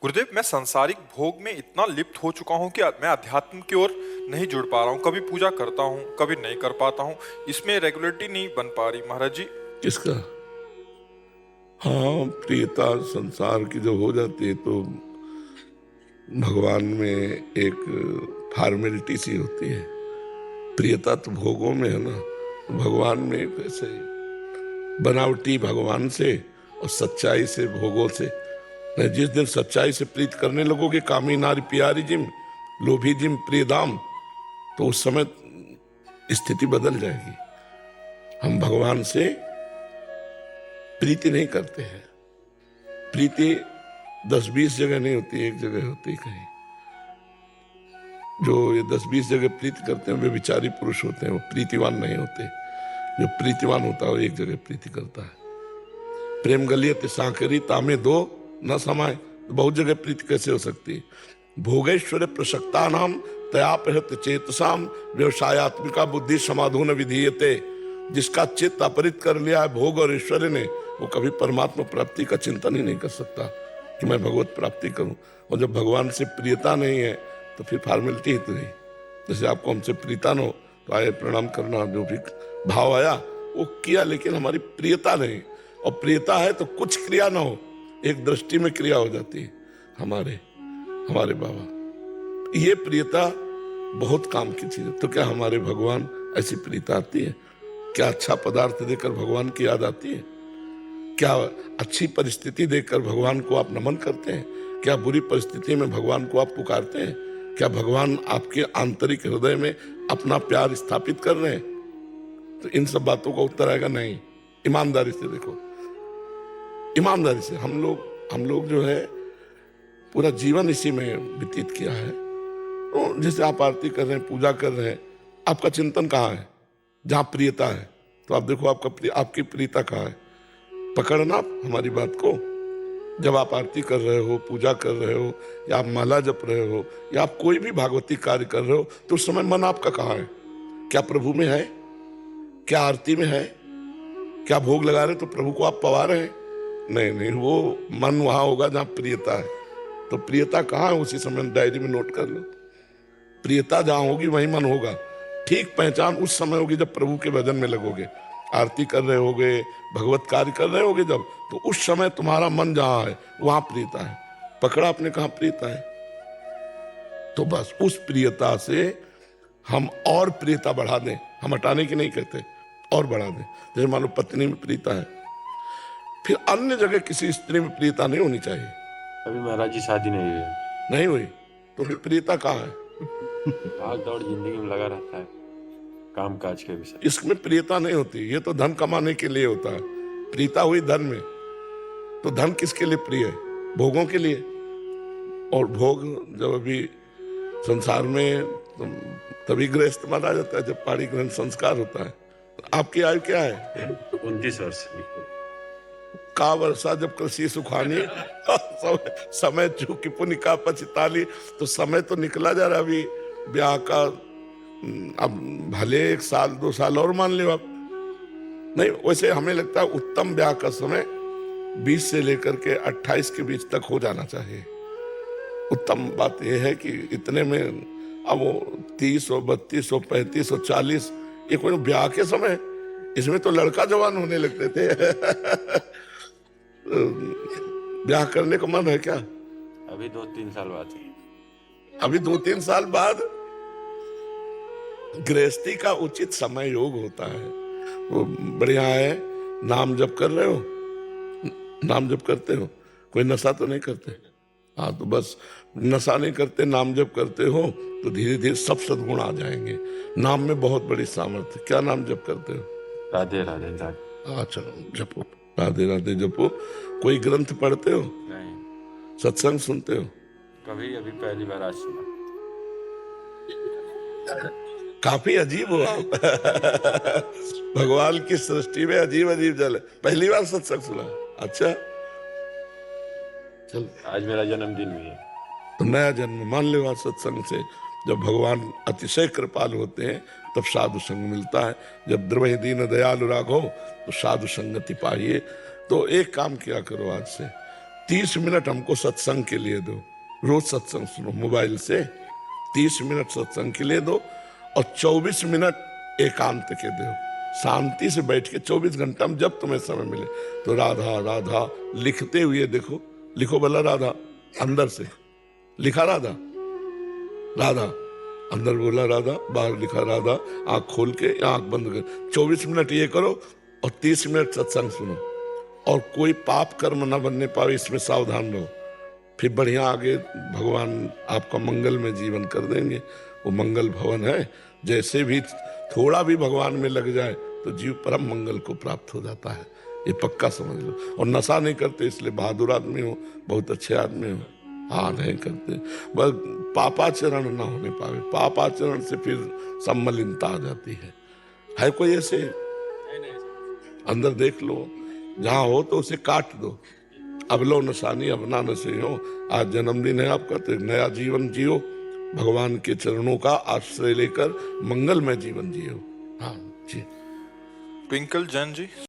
गुरुदेव, मैं सांसारिक भोग में इतना लिप्त हो चुका हूँ कि मैं अध्यात्म की ओर नहीं जुड़ पा रहा हूँ। कभी पूजा करता हूँ, कभी नहीं कर पाता हूँ। इसमें रेगुलरिटी नहीं बन पा रही महाराज जी। किसका? हाँ, प्रियता संसार की जब हो जाती है तो भगवान में एक फॉर्मेलिटी सी होती है। प्रियता तो भोगों में है ना, तो भगवान में एक ऐसे बनावटी भगवान से और सच्चाई से भोगों से। जिस दिन सच्चाई से प्रीत करने लगोगे, कामी नारी प्यारी जिम, लोभी जिम प्रियदाम, तो उस समय स्थिति बदल जाएगी। हम भगवान से प्रीति नहीं करते हैं। प्रीति 10-20 जगह नहीं होती, एक जगह होती कहीं। जो ये 10-20 जगह प्रीति करते हैं वे विचारी पुरुष होते हैं, वो प्रीतिवान नहीं होते। जो प्रीतिवान होता है वो एक जगह प्रीति करता है। प्रेम गलियत सांकरी तामे दो न समाये, तो बहुत जगह प्रीति कैसे हो सकती है? भोगेश्वर प्रसक्ता नाम तयापहृत चेतसाम व्यवसायत्मिका बुद्धि समाधून विधीयते। जिसका चित्त अपहृत कर लिया है भोग और ऐश्वर्य ने, वो कभी परमात्मा प्राप्ति का चिंतन ही नहीं कर सकता कि मैं भगवत प्राप्ति करूं। और जब भगवान से प्रियता नहीं है तो फिर फॉर्मेलिटी ही तो नहीं। जैसे आपको हमसे प्रीता न हो तो आए प्रणाम करना, जो भी भाव आया वो किया, लेकिन हमारी प्रियता नहीं। और प्रियता है तो कुछ क्रिया ना हो, एक दृष्टि में क्रिया हो जाती है। हमारे बाबा, ये प्रियता बहुत काम की चीज है। तो क्या हमारे भगवान ऐसी प्रियता आती है? क्या अच्छा पदार्थ देकर भगवान की याद आती है? क्या अच्छी परिस्थिति देखकर भगवान को आप नमन करते हैं? क्या बुरी परिस्थिति में भगवान को आप पुकारते हैं? क्या भगवान आपके आंतरिक हृदय में अपना प्यार स्थापित कर रहे हैं? तो इन सब बातों का उत्तर आएगा नहीं। ईमानदारी से देखो, ईमानदारी से। हम लोग जो है पूरा जीवन इसी में व्यतीत किया है। तो जैसे आप आरती कर रहे हैं, पूजा कर रहे हैं, आपका चिंतन कहाँ है? जहाँ प्रियता है तो आप देखो आपकी प्रियता कहाँ है। पकड़ना हमारी बात को। जब आप आरती कर रहे हो, पूजा कर रहे हो, या आप माला जप रहे हो, या आप कोई भी भागवती कार्य कर रहे हो, तो उस समय मन आपका कहाँ है? क्या प्रभु में है? क्या आरती में है? क्या भोग लगा रहे तो प्रभु को आप पवा रहे हैं? नहीं, वो मन वहां होगा जहां प्रियता है। तो प्रियता कहाँ है? उसी समय डायरी में नोट कर लो। प्रियता जहां होगी वहीं मन होगा। ठीक पहचान उस समय होगी जब प्रभु के भजन में लगोगे, आरती कर रहे होगे, भगवत कार्य कर रहे होगे जब, तो उस समय तुम्हारा मन जहां है वहां प्रियता है। पकड़ा आपने कहां प्रियता है? तो बस उस प्रियता से हम और प्रियता बढ़ा दें। हम हटाने की नहीं कहते, और बढ़ा दें। जैसे मान लो पत्नी में प्रियता है, फिर अन्य जगह किसी स्त्री में प्रियता नहीं होनी चाहिए। अभी महाराज जी शादी नहीं हुई तो फिर प्रियता कहाँ है? भाग दौड़ जिंदगी में लगा रहता है, काम काज के विषय। इसमें प्रियता नहीं होती। ये तो धन कमाने के लिए होता है। प्रियता हुई धन में। तो धन किसके लिए प्रिय है? भोगों के लिए। और भोग जब अभी संसार में तभी गृहस्थ माना जाता है जब पाणी ग्रहण संस्कार होता है। आपकी आयु क्या है? 29 वर्ष का वर्षा जब कृषि सुखानी समय चूकी पुण्य का पछताली। तो समय तो निकला जा रहा अभी ब्याह का। अब भले 1 साल 2 साल और मान लो आप। नहीं, वैसे हमें लगता है उत्तम ब्याह का समय 20 से लेकर के 28 के बीच तक हो जाना चाहिए। उत्तम बात यह है कि इतने में अब वो 30 और 32 और 35 और 40, ये कोई ब्याह के समय, इसमें तो लड़का जवान होने लगते थे। ब्याह करने का मन है क्या? अभी 2-3 साल बाद ही। अभी 2-3 साल बाद गृहस्थी का उचित समय योग होता है। वो बढ़िया है। नाम जप कर रहे हो, नाम जप करते हो, कोई नशा तो नहीं करते? हाँ, तो बस नशा नहीं करते, नाम जप करते हो तो धीरे धीरे सब सद्गुण आ जाएंगे। नाम में बहुत बड़ी सामर्थ्य। क्या नाम जप करते हो? राधे राधे राधे। हाँ, चलो जपो, राधे राधे जपो। कोई ग्रंथ पढ़ते हो? नहीं। सत्संग सुनते हो? कभी अभी पहली बार आज सुना। काफी अजीब हो आप। भगवान की सृष्टि में अजीब अजीब जल। पहली बार सत्संग सुना? अच्छा, चल। आज मेरा जन्मदिन भी है। तो नया जन्म मान लो आज सत्संग से। जब भगवान अतिशय कृपाल होते हैं तब साधु संग मिलता है। जब द्रवहि दीन दयालु राघो तो साधु संगति पाइए। तो एक काम किया करो आज से, 30 मिनट हमको सत्संग के लिए दो, रोज सत्संग सुनो मोबाइल से, 30 मिनट सत्संग के लिए दो और 24 मिनट एकांत के दो, शांति से बैठ के 24 घंटा में जब तुम्हें समय मिले तो राधा राधा लिखते हुए देखो, लिखो भला राधा, अंदर से लिखा राधा, राधा अंदर बोला राधा, बाहर लिखा राधा, आंख खोल के आंख बंद कर 24 मिनट ये करो और 30 मिनट सत्संग सुनो और कोई पाप कर्म न बनने पावे, इसमें सावधान रहो। फिर बढ़िया आगे भगवान आपका मंगल में जीवन कर देंगे। वो मंगल भवन है, जैसे भी थोड़ा भी भगवान में लग जाए तो जीव परम मंगल को प्राप्त हो जाता है, ये पक्का समझ लो। और नशा नहीं करते इसलिए बहादुर आदमी हो, बहुत अच्छे आदमी हो। हाँ नहीं करते, बस पापाचरण ना होने पावे, पापाचरण से फिर सम्मलिनता आ जाती है कोई ऐसे? अंदर देख लो, जहां हो तो उसे काट दो। अब लो नशानी अब ना नशे हो, आज जन्मदिन है आपका तो एक नया जीवन जियो, भगवान के चरणों का आश्रय लेकर मंगलमय जीवन जियो। हाँ जी। ट्विंकल जैन जी।